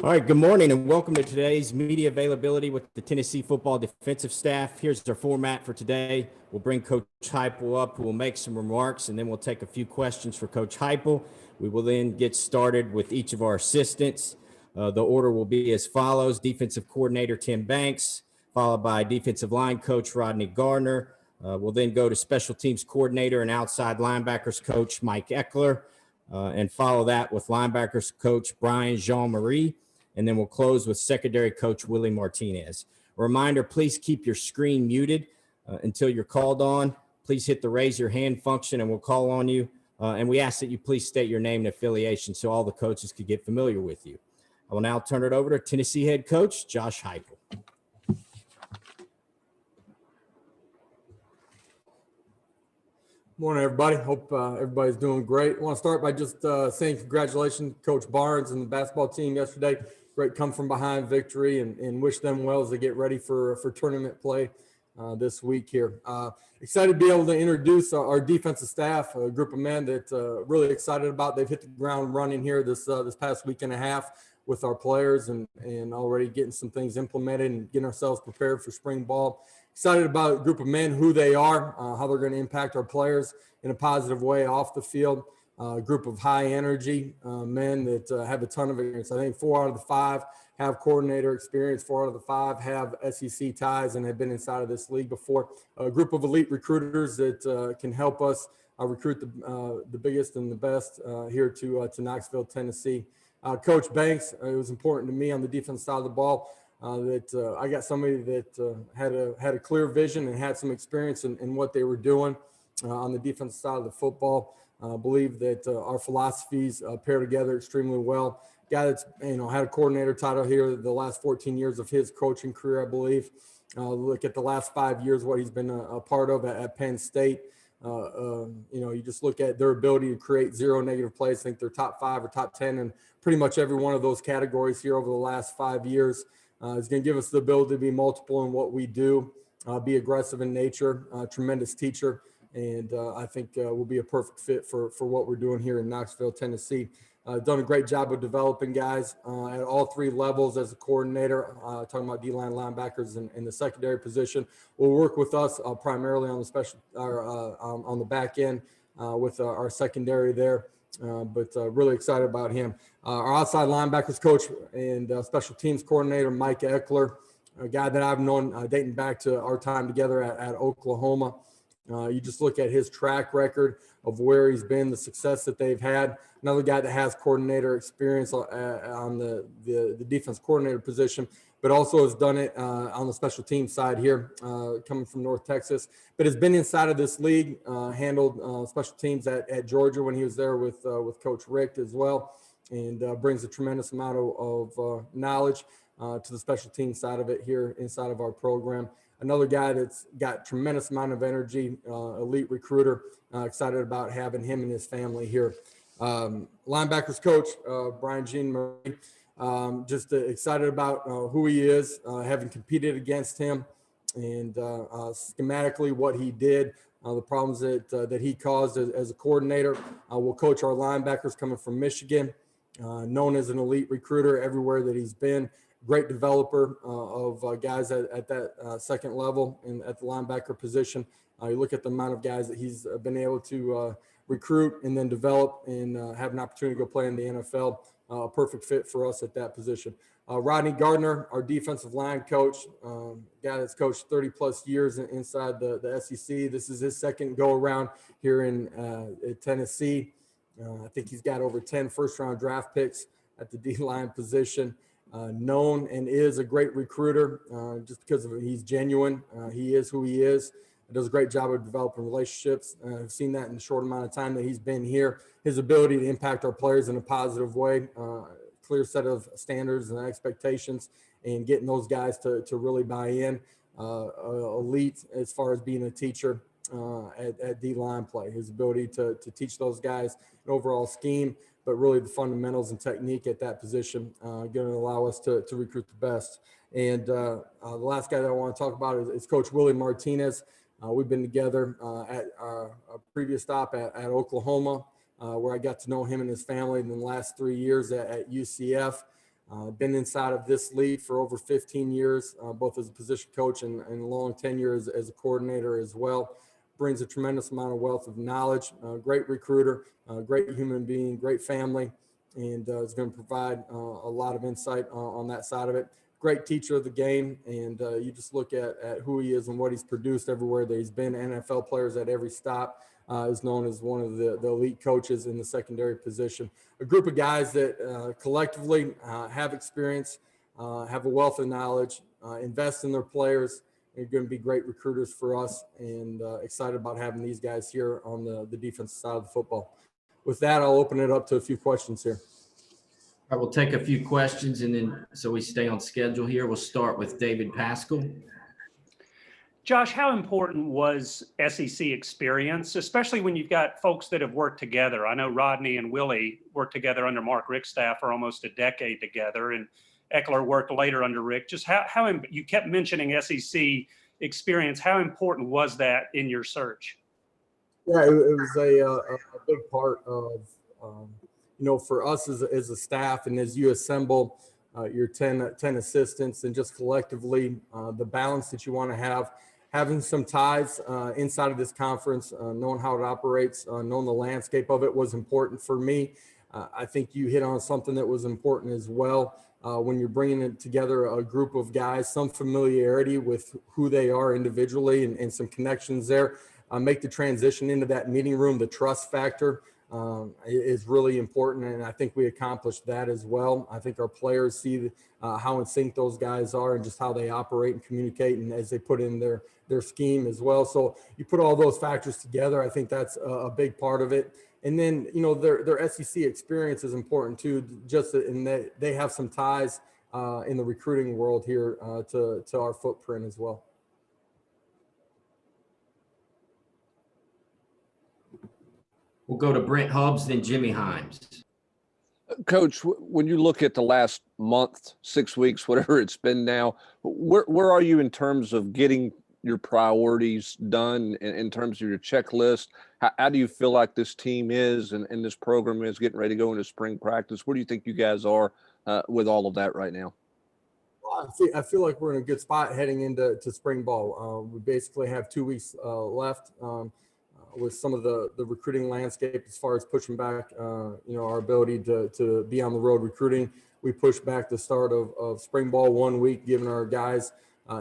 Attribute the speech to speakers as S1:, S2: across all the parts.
S1: All right, good morning and welcome to today's media availability with the Tennessee football defensive staff. Here's our format for today. We'll bring Coach Heupel up, who will make some remarks, and then we'll take a few questions for Coach Heupel. We will then get started with each of our assistants. The order will be as follows: defensive coordinator Tim Banks, followed by defensive line coach Rodney Gardner. We'll then go to special teams coordinator and outside linebackers coach Mike Eckler, and follow that with linebackers coach Brian Jean-Marie. And then we'll close with secondary coach Willie Martinez. A reminder, please keep your screen muted until you're called on. Please hit the raise your hand function and we'll call on you. And we ask that you please state your name and affiliation so all the coaches could get familiar with you. I will now turn it over to Tennessee head coach Josh Heupel.
S2: Morning, everybody. Hope everybody's doing great. I want to start by just saying congratulations to Coach Barnes and the basketball team yesterday. Great come from behind victory, and wish them well as they get ready for tournament play this week here. Excited to be able to introduce our defensive staff, a group of men that really excited about. They've hit the ground running here this past week and a half with our players and already getting some things implemented and getting ourselves prepared for spring ball. Excited about a group of men, who they are, how they're going to impact our players in a positive way off the field. A group of high energy men that have a ton of experience. I think 4 out of the 5 have coordinator experience. 4 out of the 5 have SEC ties and have been inside of this league before. A group of elite recruiters that can help us recruit the biggest and the best here to Knoxville, Tennessee. Coach Banks, it was important to me on the defense side of the ball that I got somebody that had a clear vision and had some experience in what they were doing on the defensive side of the football. Believe that our philosophies pair together extremely well. Guy that's had a coordinator title here the last 14 years of his coaching career, I believe. Look at the last 5 years, what he's been a part of at Penn State. You just look at their ability to create 0 negative plays. I think they're top 5 or top 10 in pretty much every one of those categories here over the last 5 years. It's going to give us the ability to be multiple in what we do, be aggressive in nature, tremendous teacher. And I think we'll be a perfect fit for what we're doing here in Knoxville, Tennessee. Done a great job of developing guys at all 3 levels as a coordinator, talking about D-line linebackers in the secondary position. Will work with us primarily on the special on the back end with our secondary there. But really excited about him. Our outside linebackers coach and special teams coordinator, Mike Eckler, a guy that I've known dating back to our time together at Oklahoma. You just look at his track record of where he's been, the success that they've had. Another guy that has coordinator experience on the defense coordinator position, but also has done it on the special team side here, coming from North Texas, but has been inside of this league, handled special teams at Georgia when he was there with Coach Richt as well, and brings a tremendous amount of knowledge to the special team side of it here inside of our program. Another guy that's got tremendous amount of energy, elite recruiter. Excited about having him and his family here. Linebackers coach, Brian Jean-Marie. Just excited about who he is, having competed against him, and schematically what he did, the problems that he caused as a coordinator. Will coach our linebackers coming from Michigan, known as an elite recruiter everywhere that he's been. Great developer of guys at that second level and at the linebacker position. You look at the amount of guys that he's been able to recruit and then develop and have an opportunity to go play in the NFL. A perfect fit for us at that position. Rodney Gardner, our defensive line coach, guy that's coached 30 plus years inside the SEC. This is his second go around here in Tennessee. I think he's got over 10 first-round draft picks at the D-line position. Known and is a great recruiter just because he's genuine. He is who he is. He does a great job of developing relationships. I've seen that in the short amount of time that he's been here. His ability to impact our players in a positive way, clear set of standards and expectations, and getting those guys to really buy in. Elite as far as being a teacher at D-line play. His ability to teach those guys an overall scheme, but really the fundamentals and technique at that position going to allow us to recruit the best. And the last guy that I want to talk about is Coach Willie Martinez. We've been together at a previous stop at Oklahoma, where I got to know him and his family in the last 3 years at UCF. Been inside of this league for over 15 years, both as a position coach and long tenure as a coordinator as well. Brings a tremendous amount of wealth of knowledge, great recruiter, great human being, great family, and is going to provide a lot of insight on that side of it. Great teacher of the game, and you just look at who he is and what he's produced everywhere that he's been. NFL players at every stop. Is known as one of the elite coaches in the secondary position. A group of guys that collectively have experience, have a wealth of knowledge, invest in their players. They're going to be great recruiters for us, and excited about having these guys here on the defensive side of the football. With that, I'll open it up to a few questions here.
S1: I will take a few questions, and then so we stay on schedule here, we'll start with David Pascal.
S3: Josh, how important was SEC experience, especially when you've got folks that have worked together? I know Rodney and Willie worked together under Mark Richt's staff for almost a decade together, and Eckler worked later under Richt. Just how you kept mentioning SEC experience. How important was that in your search?
S2: Yeah, it was a big part of, for us as a staff, and as you assemble your 10 assistants and just collectively the balance that you want to have, having some ties inside of this conference, knowing how it operates, knowing the landscape of it was important for me. I think you hit on something that was important as well. When you're bringing it together, a group of guys, some familiarity with who they are individually and some connections there, make the transition into that meeting room. The trust factor is really important, and I think we accomplished that as well. I think our players see how in sync those guys are and just how they operate and communicate, and as they put in their scheme as well. So you put all those factors together, I think that's a big part of it. And then, their SEC experience is important too, just in that they have some ties in the recruiting world here to our footprint as well.
S1: We'll go to Brent Hubbs, then Jimmy Himes.
S4: Coach, when you look at the last month, 6 weeks, whatever it's been now, where are you in terms of getting your priorities done in terms of your checklist? How do you feel like this team is and this program is getting ready to go into spring practice? Where do you think you guys are with all of that right now?
S2: Well, I feel like we're in a good spot heading into spring ball. We basically have 2 weeks left with some of the recruiting landscape as far as pushing back, our ability to be on the road recruiting. We pushed back the start of spring ball 1 week, giving our guys,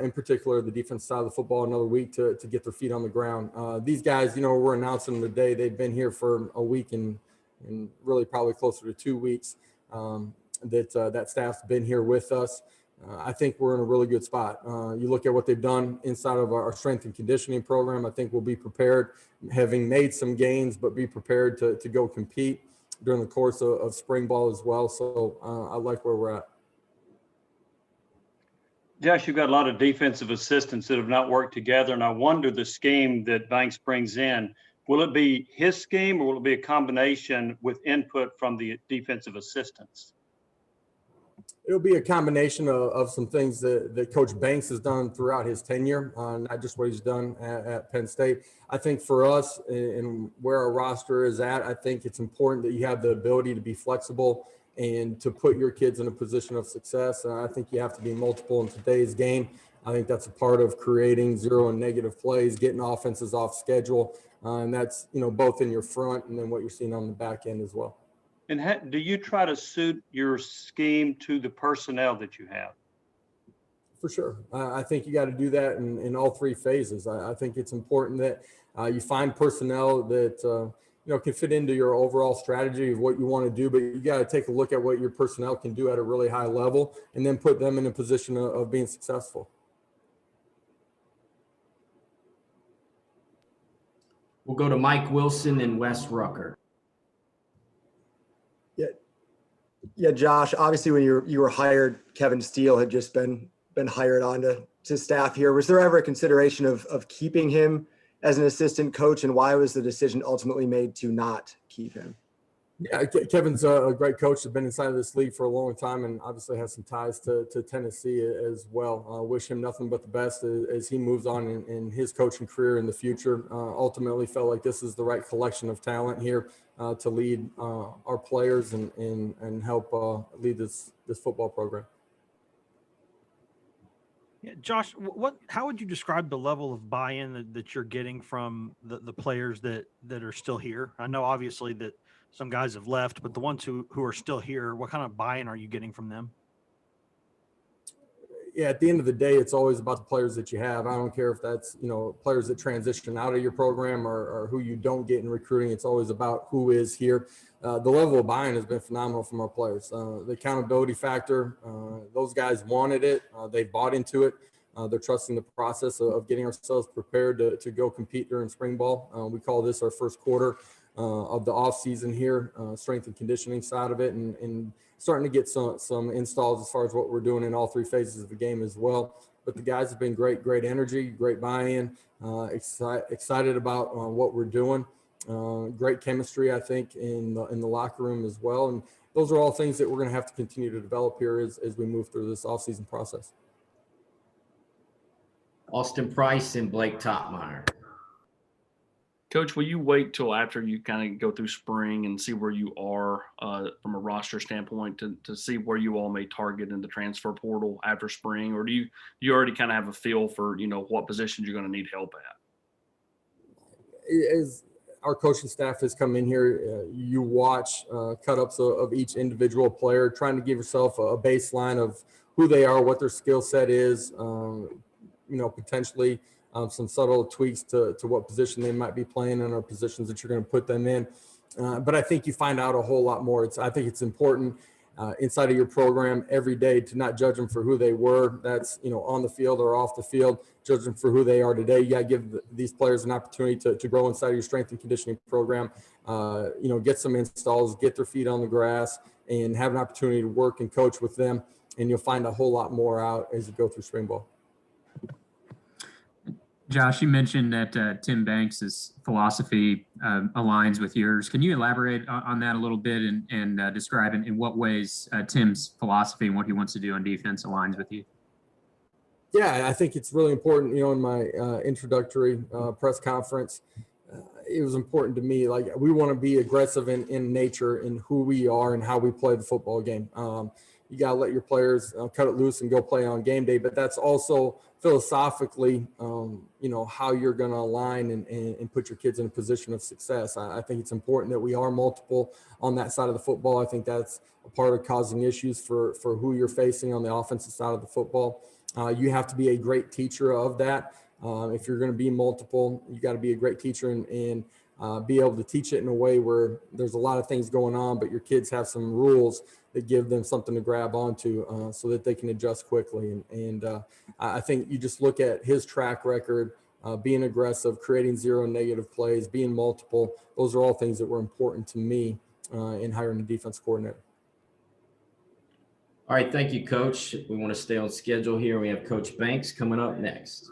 S2: in particular the defense side of the football, another week to get their feet on the ground. These guys, we're announcing them today. They've been here for a week and really probably closer to 2 weeks that staff's been here with us. I think we're in a really good spot. You look at what they've done inside of our strength and conditioning program. I think we'll be prepared, having made some gains, but be prepared to go compete during the course of spring ball as well. So I like where we're at.
S5: Josh, you've got a lot of defensive assistants that have not worked together, and I wonder the scheme that Banks brings in, will it be his scheme or will it be a combination with input from the defensive assistants?
S2: It'll be a combination of some things that Coach Banks has done throughout his tenure, not just what he's done at Penn State. I think for us and where our roster is at, I think it's important that you have the ability to be flexible and to put your kids in a position of success. I think you have to be multiple in today's game. I think that's a part of creating zero and negative plays, getting offenses off schedule, and that's both in your front and then what you're seeing on the back end as well.
S5: And do you try to suit your scheme to the personnel that you have?
S2: For sure. I think you got to do that in all three phases. I think it's important that you find personnel that, can fit into your overall strategy of what you want to do, but you got to take a look at what your personnel can do at a really high level and then put them in a position of being successful.
S1: We'll go to Mike Wilson and Wes Rucker.
S6: Yeah, Josh, obviously when you were hired, Kevin Steele had just been hired on to staff here. Was there ever a consideration of keeping him as an assistant coach, and why was the decision ultimately made to not keep him?
S2: Yeah, Kevin's a great coach. Has been inside of this league for a long time and obviously has some ties to Tennessee as well. Wish him nothing but the best as he moves on in his coaching career in the future. Ultimately felt like this is the right collection of talent here to lead our players and help lead this football program.
S7: Yeah, Josh, how would you describe the level of buy-in that you're getting from the players that are still here? I know obviously that some guys have left, but the ones who are still here, what kind of buy-in are you getting from them?
S2: Yeah, at the end of the day, it's always about the players that you have. I don't care if that's, players that transition out of your program or who you don't get in recruiting. It's always about who is here. The level of buy-in has been phenomenal from our players. The accountability factor, those guys wanted it. They bought into it. They're trusting the process of getting ourselves prepared to go compete during spring ball. We call this our first quarter of the off season here, strength and conditioning side of it, and starting to get some installs as far as what we're doing in all three phases of the game as well. But the guys have been great energy, great buy-in, excited about what we're doing. Great chemistry, I think, in the locker room as well. And those are all things that we're going to have to continue to develop here as we move through this off-season process.
S8: Austin Price and Blake Topmeyer.
S9: Coach, will you wait till after you kind of go through spring and see where you are from a roster standpoint to see where you all may target in the transfer portal after spring? Or do you already kind of have a feel for, what positions you're going to need help at?
S2: As our coaching staff has come in here, you watch cut-ups of each individual player, trying to give yourself a baseline of who they are, what their skill set is, potentially some subtle tweaks to what position they might be playing in or positions that you're going to put them in. But I think you find out a whole lot more. I think it's important inside of your program every day to not judge them for who they were. That's, on the field or off the field, judge them for who they are today. You got to give these players an opportunity to grow inside of your strength and conditioning program, get some installs, get their feet on the grass, and have an opportunity to work and coach with them. And you'll find a whole lot more out as you go through spring ball.
S10: Josh, you mentioned that Tim Banks' philosophy aligns with yours. Can you elaborate on that a little bit and describe in what ways Tim's philosophy and what he wants to do on defense aligns with you?
S2: Yeah, I think it's really important. In my introductory press conference, it was important to me. Like, we want to be aggressive in nature in who we are and how we play the football game. You got to let your players cut it loose and go play on game day, but that's also philosophically, how you're going to align and put your kids in a position of success. I think it's important that we are multiple on that side of the football. I think that's a part of causing issues for who you're facing on the offensive side of the football. You have to be a great teacher of that. If you're going to be multiple, you got to be a great teacher and be able to teach it in a way where there's a lot of things going on, but your kids have some rules that give them something to grab onto so that they can adjust quickly. And I think you just look at his track record, being aggressive, creating zero negative plays, being multiple. Those are all things that were important to me in hiring a defense coordinator.
S8: All right, thank you, Coach. We want to stay on schedule here. We have Coach Banks coming up next.